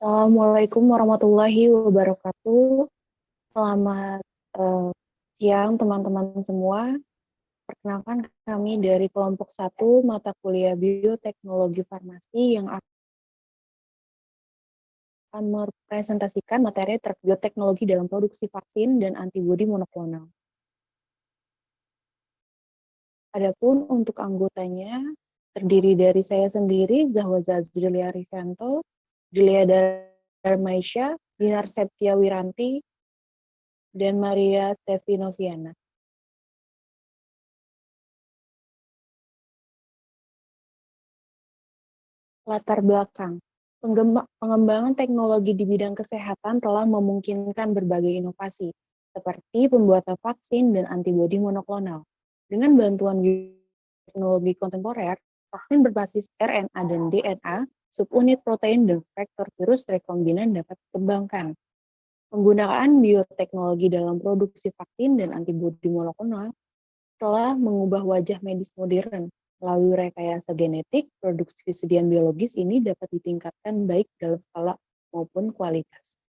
Assalamualaikum warahmatullahi wabarakatuh. Selamat eh, siang teman-teman semua. Perkenalkan kami dari kelompok satu mata kuliah Bioteknologi Farmasi yang akan merepresentasikan materi terkait bioteknologi dalam produksi vaksin dan antibodi monoklonal. Adapun untuk anggotanya terdiri dari saya sendiri, Zahwa Zazrilia Rifanto, Julia Darmaisya, Dinar Septia Wiranti, dan Maria Stefinoviana. Latar belakang. Pengembangan teknologi di bidang kesehatan telah memungkinkan berbagai inovasi, seperti pembuatan vaksin dan antibodi monoklonal. Dengan bantuan teknologi kontemporer, vaksin berbasis RNA dan DNA, subunit protein dan vektor virus rekombinan dapat dikembangkan. Penggunaan bioteknologi dalam produksi vaksin dan antibodi monoklonal telah mengubah wajah medis modern. Melalui rekayasa genetik, produksi kesediaan biologis ini dapat ditingkatkan baik dalam skala maupun kualitas.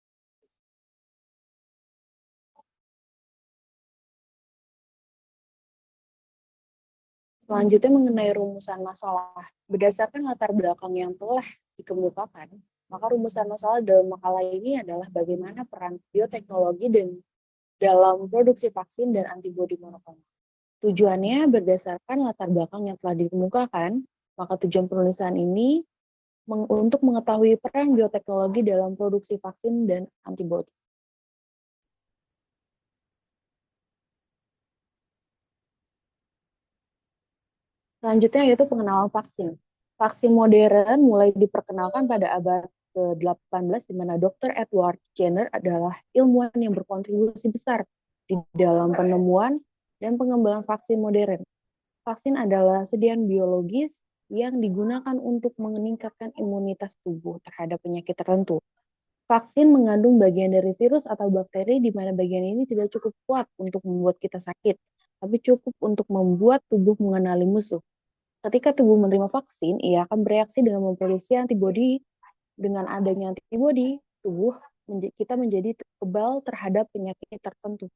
Selanjutnya mengenai rumusan masalah. Berdasarkan latar belakang yang telah dikemukakan, maka rumusan masalah dalam makalah ini adalah bagaimana peran bioteknologi dan dalam produksi vaksin dan antibodi monoklonal. Tujuannya berdasarkan latar belakang yang telah dikemukakan, maka tujuan penulisan ini untuk mengetahui peran bioteknologi dalam produksi vaksin dan antibodi. Selanjutnya yaitu pengenalan vaksin. Vaksin modern mulai diperkenalkan pada abad ke-18 di mana Dr. Edward Jenner adalah ilmuwan yang berkontribusi besar di dalam penemuan dan pengembangan vaksin modern. Vaksin adalah sediaan biologis yang digunakan untuk meningkatkan imunitas tubuh terhadap penyakit tertentu. Vaksin mengandung bagian dari virus atau bakteri di mana bagian ini tidak cukup kuat untuk membuat kita sakit, tapi cukup untuk membuat tubuh mengenali musuh. Ketika tubuh menerima vaksin, ia akan bereaksi dengan memproduksi antibodi. Dengan adanya antibodi, tubuh kita menjadi kebal terhadap penyakit tertentu.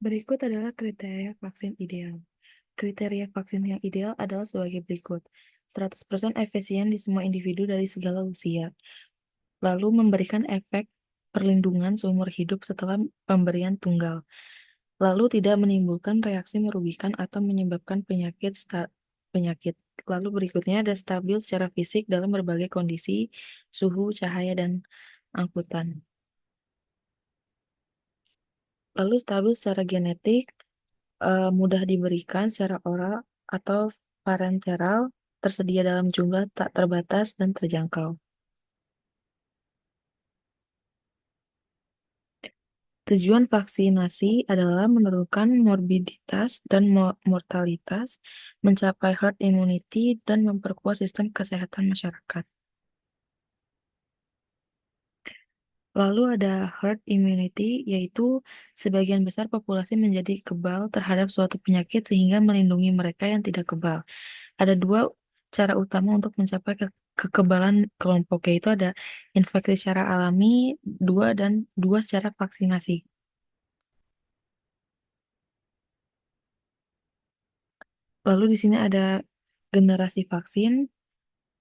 Berikut adalah kriteria vaksin ideal. Kriteria vaksin yang ideal adalah sebagai berikut. 100% efisien di semua individu dari segala usia. Lalu memberikan efek perlindungan seumur hidup setelah pemberian tunggal. Lalu tidak menimbulkan reaksi merugikan atau menyebabkan penyakit. Lalu berikutnya ada stabil secara fisik dalam berbagai kondisi, suhu, cahaya, dan angkutan. Lalu stabil secara genetik, mudah diberikan secara oral atau parenteral, tersedia dalam jumlah tak terbatas dan terjangkau. Tujuan vaksinasi adalah menurunkan morbiditas dan mortalitas, mencapai herd immunity, dan memperkuat sistem kesehatan masyarakat. Lalu ada herd immunity, yaitu sebagian besar populasi menjadi kebal terhadap suatu penyakit sehingga melindungi mereka yang tidak kebal. Ada dua cara utama untuk mencapai kekebalan kelompok, yaitu ada infeksi secara alami, dan dua secara vaksinasi. Lalu di sini ada generasi vaksin.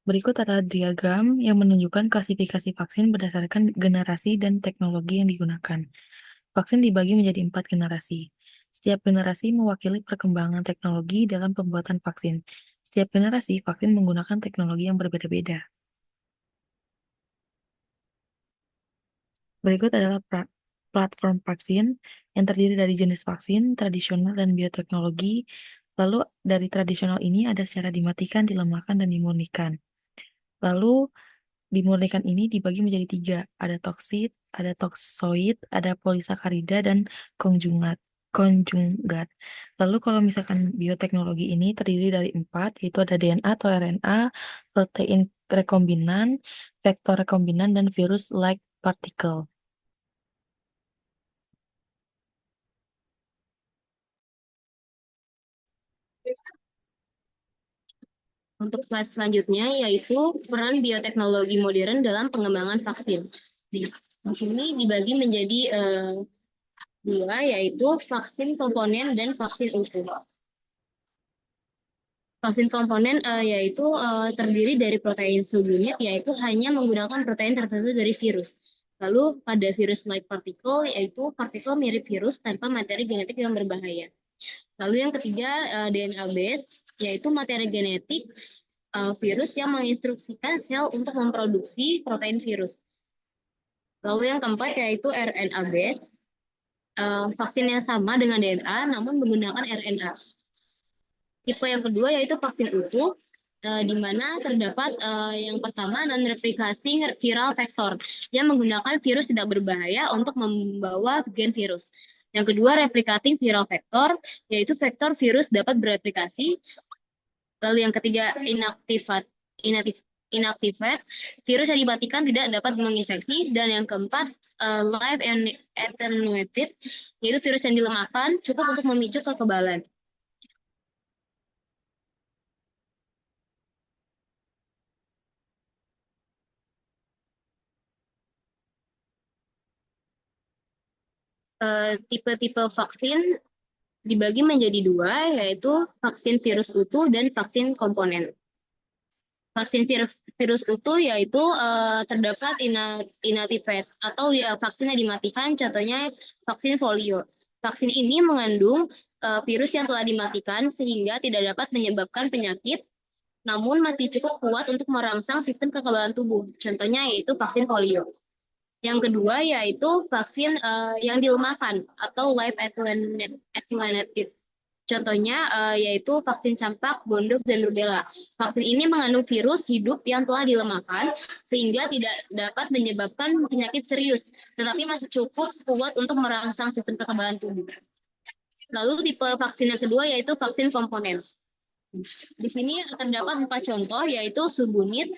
Berikut adalah diagram yang menunjukkan klasifikasi vaksin berdasarkan generasi dan teknologi yang digunakan. Vaksin dibagi menjadi 4 generasi. Setiap generasi mewakili perkembangan teknologi dalam pembuatan vaksin. Setiap generasi vaksin menggunakan teknologi yang berbeda-beda. Berikut adalah platform vaksin yang terdiri dari jenis vaksin, tradisional, dan bioteknologi. Lalu dari tradisional ini ada secara dimatikan, dilemahkan, dan dimurnikan. Lalu dimurnikan ini dibagi menjadi 3. Ada toksid, ada toksoid, ada polisakarida, dan konjugat. konjugat. Lalu kalau misalkan bioteknologi ini terdiri dari 4, yaitu ada DNA atau RNA, protein rekombinan, vektor rekombinan, dan virus-like particle. Untuk slide selanjutnya yaitu peran bioteknologi modern dalam pengembangan vaksin. Di sini dibagi menjadi dua, yaitu vaksin komponen dan vaksin utuh. Vaksin komponen yaitu terdiri dari protein subunit, yaitu hanya menggunakan protein tertentu dari virus. Lalu pada virus-like particle, yaitu partikel mirip virus tanpa materi genetik yang berbahaya. Lalu yang ketiga, DNA base, yaitu materi genetik virus yang menginstruksikan sel untuk memproduksi protein virus. Lalu yang keempat yaitu RNA base, vaksin yang sama dengan DNA namun menggunakan RNA. Tipe yang kedua yaitu vaksin utuh, di mana terdapat yang pertama non-replikasi viral vektor yang menggunakan virus tidak berbahaya untuk membawa gen virus. Yang kedua, replicating viral vektor, yaitu vektor virus dapat bereplikasi. Lalu yang ketiga, inactivate, virus yang dimatikan tidak dapat menginfeksi. Dan yang keempat, live attenuated, yaitu virus yang dilemahkan cukup untuk memicu kekebalan. Tipe-tipe vaksin dibagi menjadi dua, yaitu vaksin virus utuh dan vaksin komponen. Vaksin virus utuh yaitu terdapat inactivate atau vaksin yang dimatikan, contohnya vaksin polio. Vaksin ini mengandung virus yang telah dimatikan sehingga tidak dapat menyebabkan penyakit, namun masih cukup kuat untuk merangsang sistem kekebalan tubuh. Contohnya yaitu vaksin polio. Yang kedua yaitu vaksin yang dilemahkan atau live attenuated. Contohnya yaitu vaksin campak, gondok, dan rubella. Vaksin ini mengandung virus hidup yang telah dilemahkan sehingga tidak dapat menyebabkan penyakit serius, tetapi masih cukup kuat untuk merangsang sistem kekebalan tubuh. Lalu tipe vaksin yang kedua yaitu vaksin komponen. Di sini terdapat 4 contoh, yaitu subunit,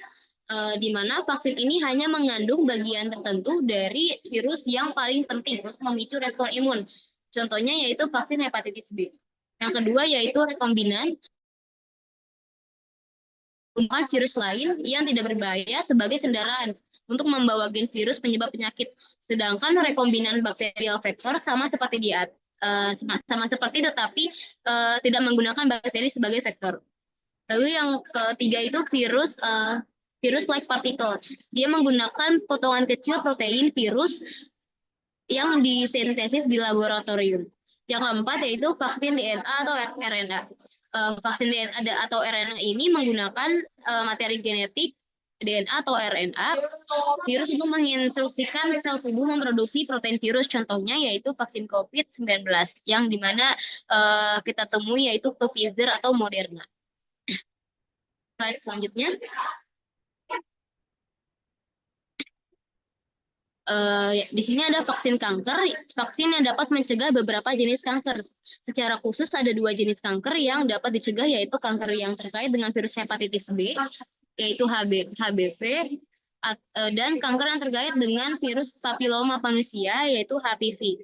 di mana vaksin ini hanya mengandung bagian tertentu dari virus yang paling penting untuk memicu respon imun. Contohnya yaitu vaksin hepatitis B. Yang kedua yaitu rekombinan, virus lain yang tidak berbahaya sebagai kendaraan untuk membawa gen virus penyebab penyakit. Sedangkan rekombinan bakterial vektor sama seperti sama seperti tetapi tidak menggunakan bakteri sebagai vektor. Lalu yang ketiga itu virus-like particle. Dia menggunakan potongan kecil protein virus yang disintesis di laboratorium. Yang keempat yaitu vaksin DNA atau RNA. Vaksin DNA atau RNA ini menggunakan materi genetik DNA atau RNA virus untuk menginstruksikan sel tubuh memproduksi protein virus. Contohnya yaitu vaksin COVID-19 yang dimana kita temui yaitu Pfizer atau Moderna. Slide selanjutnya. Di sini ada vaksin kanker, vaksin yang dapat mencegah beberapa jenis kanker. Secara khusus ada 2 jenis kanker yang dapat dicegah, yaitu kanker yang terkait dengan virus hepatitis B, yaitu HBV, dan kanker yang terkait dengan virus papiloma manusia, yaitu HPV.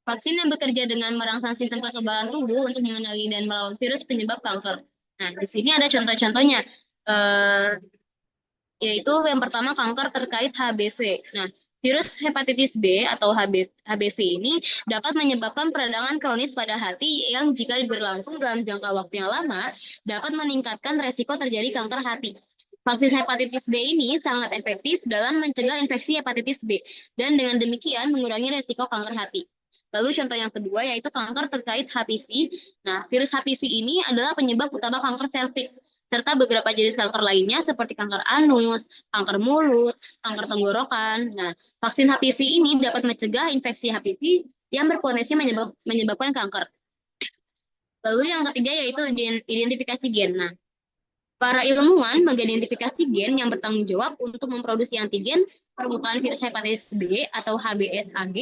Vaksin yang bekerja dengan merangsang sistem kekebalan tubuh untuk mengenali dan melawan virus penyebab kanker. Nah, di sini ada contoh-contohnya, yaitu yang pertama kanker terkait HBV. Nah, virus hepatitis B atau HBV ini dapat menyebabkan peradangan kronis pada hati yang jika berlangsung dalam jangka waktu yang lama dapat meningkatkan resiko terjadi kanker hati. Vaksin hepatitis B ini sangat efektif dalam mencegah infeksi hepatitis B dan dengan demikian mengurangi resiko kanker hati. Lalu contoh yang kedua yaitu kanker terkait HPV. Nah, virus HPV ini adalah penyebab utama kanker serviks serta beberapa jenis kanker lainnya seperti kanker anus, kanker mulut, kanker tenggorokan. Nah, vaksin HPV ini dapat mencegah infeksi HPV yang berpotensi menyebabkan kanker. Lalu yang ketiga yaitu identifikasi gen. Nah, para ilmuwan mengidentifikasi gen yang bertanggung jawab untuk memproduksi antigen permukaan virus hepatitis B atau HBsAg.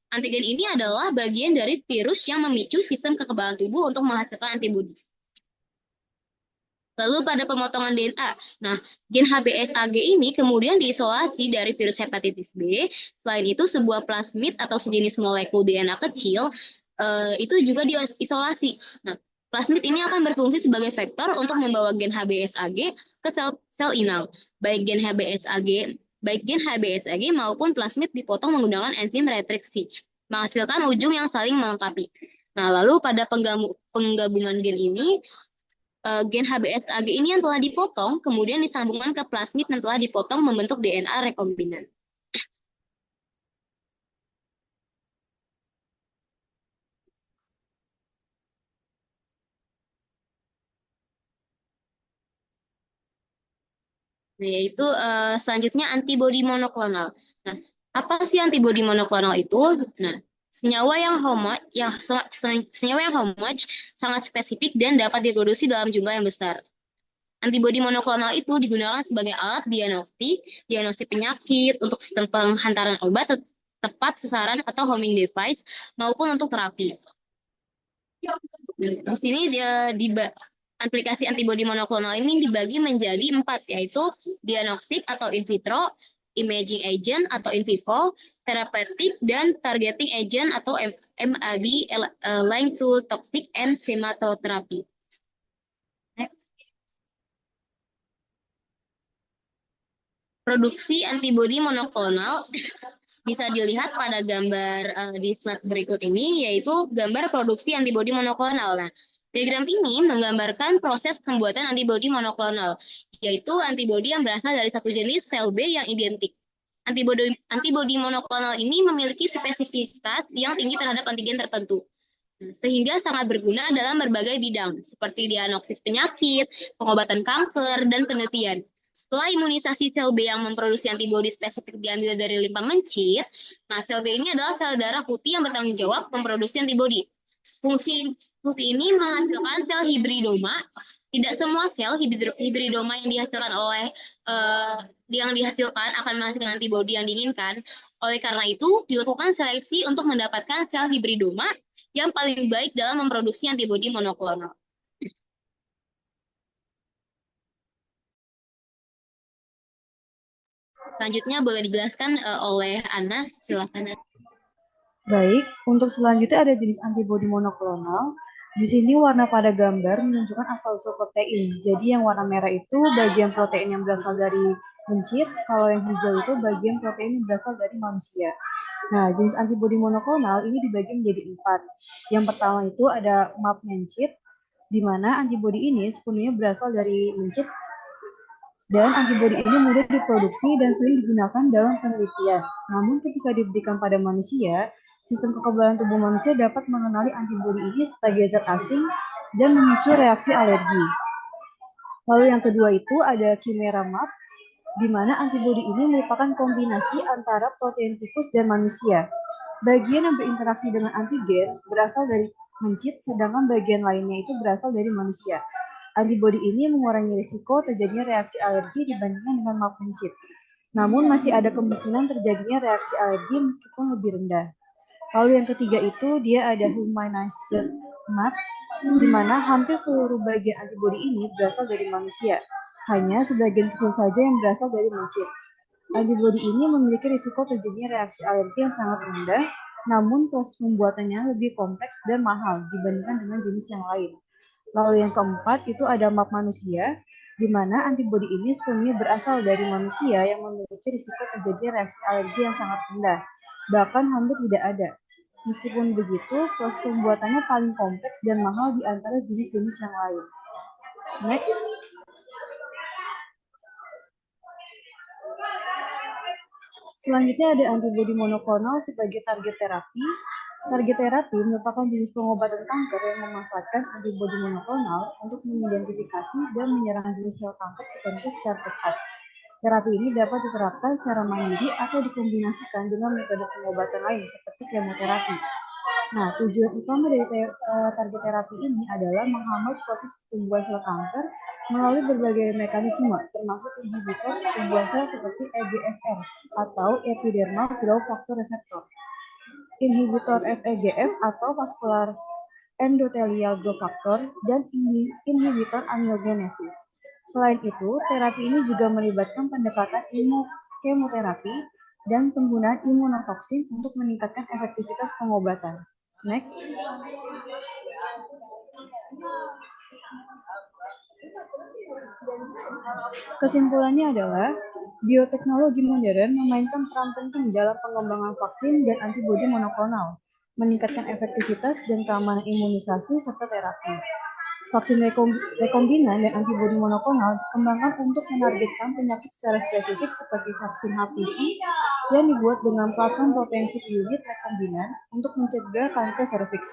Antigen ini adalah bagian dari virus yang memicu sistem kekebalan tubuh untuk menghasilkan antibodi. Lalu pada pemotongan DNA, nah gen HBsAg ini kemudian diisolasi dari virus hepatitis B. Selain itu sebuah plasmid atau sejenis molekul DNA kecil itu juga diisolasi. Nah, Plasmid ini akan berfungsi sebagai vektor untuk membawa gen HBsAg ke sel inang. Baik gen HBsAg maupun plasmid dipotong menggunakan enzim retriksi, menghasilkan ujung yang saling melengkapi. Nah, lalu pada penggabungan gen ini, gen HBsAg ini yang telah dipotong kemudian disambungkan ke plasmid yang telah dipotong membentuk DNA rekombinan. Nah, yaitu selanjutnya antibodi monoklonal. Nah, apa sih antibodi monoklonal itu? Nah, senyawa yang homolog sangat spesifik dan dapat diproduksi dalam jumlah yang besar. Antibodi monoklonal itu digunakan sebagai alat diagnostik penyakit, untuk sistem penghantaran obat tepat sasaran atau homing device, maupun untuk terapi. Di sini aplikasi antibodi monoklonal ini dibagi menjadi 4, yaitu diagnostik atau in vitro, imaging agent atau in vivo, therapeutic, dan targeting agent atau MAB, aligned to toxic and chematotherapy. Produksi antibodi monoklonal bisa dilihat pada gambar di slide berikut ini, yaitu gambar produksi antibodi monoklonal. Nah, diagram ini menggambarkan proses pembuatan antibodi monoklonal, yaitu antibodi yang berasal dari satu jenis sel B yang identik. Antibodi monoklonal ini memiliki spesifitas yang tinggi terhadap antigen tertentu, sehingga sangat berguna dalam berbagai bidang, seperti diagnosis penyakit, pengobatan kanker, dan penelitian. Setelah imunisasi sel B yang memproduksi antibodi spesifik diambil dari limpa mencit, nah sel B ini adalah sel darah putih yang bertanggung jawab memproduksi antibodi. Fungsi ini menghasilkan sel hibridoma. Tidak semua sel hibridoma yang dihasilkan akan menghasilkan antibodi yang diinginkan. Oleh karena itu, dilakukan seleksi untuk mendapatkan sel hibridoma yang paling baik dalam memproduksi antibodi monoklonal. Selanjutnya boleh dijelaskan oleh Anna, silakan. Baik, untuk selanjutnya ada jenis antibodi monoklonal. Di sini warna pada gambar menunjukkan asal-usul protein. Jadi yang warna merah itu bagian protein yang berasal dari mencit, kalau yang hijau itu bagian protein yang berasal dari manusia. Nah, jenis antibodi monoklonal ini dibagi menjadi 4. Yang pertama itu ada MAP mencit, di mana antibodi ini sepenuhnya berasal dari mencit, dan antibodi ini mudah diproduksi dan sering digunakan dalam penelitian. Namun ketika diberikan pada manusia, sistem kekebalan tubuh manusia dapat mengenali antibodi ini sebagai zat asing dan memicu reaksi alergi. Lalu yang kedua itu ada Chimera MAP, di mana antibodi ini merupakan kombinasi antara protein tikus dan manusia. Bagian yang berinteraksi dengan antigen berasal dari mencit, sedangkan bagian lainnya itu berasal dari manusia. Antibodi ini mengurangi risiko terjadinya reaksi alergi dibandingkan dengan MAP mencit. Namun masih ada kemungkinan terjadinya reaksi alergi meskipun lebih rendah. Lalu yang ketiga itu dia ada humanized MAP, di mana hampir seluruh bagian antibodi ini berasal dari manusia. Hanya sebagian kecil saja yang berasal dari mencit. Antibodi ini memiliki risiko terjadinya reaksi alergi yang sangat rendah, namun proses pembuatannya lebih kompleks dan mahal dibandingkan dengan jenis yang lain. Lalu yang keempat itu ada MAP manusia, di mana antibodi ini sepenuhnya berasal dari manusia yang memiliki risiko terjadinya reaksi alergi yang sangat rendah, bahkan hampir tidak ada. Meskipun begitu, proses pembuatannya paling kompleks dan mahal di antara jenis-jenis yang lain. Next. Selanjutnya ada antibodi monoklonal sebagai target terapi. Target terapi merupakan jenis pengobatan kanker yang memanfaatkan antibodi monoklonal untuk mengidentifikasi dan menyerang jenis sel kanker tertentu secara tepat. Terapi ini dapat diterapkan secara mandiri atau dikombinasikan dengan metode pengobatan lain seperti kemoterapi. Nah, tujuan utama dari target terapi ini adalah menghambat proses pertumbuhan sel kanker melalui berbagai mekanisme, termasuk inhibitor pertumbuhan sel seperti EGFR atau epidermal growth factor receptor, inhibitor FEGF atau vascular endothelial growth factor, dan inhibitor angiogenesis. Selain itu, terapi ini juga melibatkan pendekatan kemoterapi dan penggunaan imunotoksin untuk meningkatkan efektivitas pengobatan. Next. Kesimpulannya adalah, bioteknologi modern memainkan peran penting dalam pengembangan vaksin dan antibodi monoklonal, meningkatkan efektivitas dan keamanan imunisasi serta terapi. Vaksin rekombinan dan antibodi monoklonal dikembangkan untuk menargetkan penyakit secara spesifik seperti vaksin HPV yang dibuat dengan platform protein subunit rekombinan untuk mencegah kanker serviks.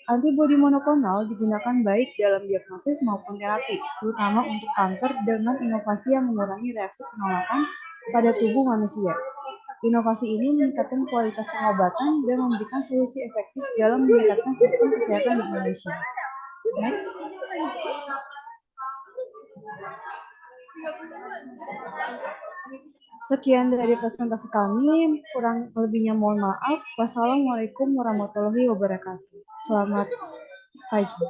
Antibodi monoklonal digunakan baik dalam diagnosis maupun terapi, terutama untuk kanker dengan inovasi yang mengurangi reaksi penolakan pada tubuh manusia. Inovasi ini meningkatkan kualitas pengobatan dan memberikan solusi efektif dalam meningkatkan sistem kesehatan di Indonesia. Next. Sekian dari presentasi kami, kurang lebihnya mohon maaf. Wassalamualaikum warahmatullahi wabarakatuh. Selamat pagi.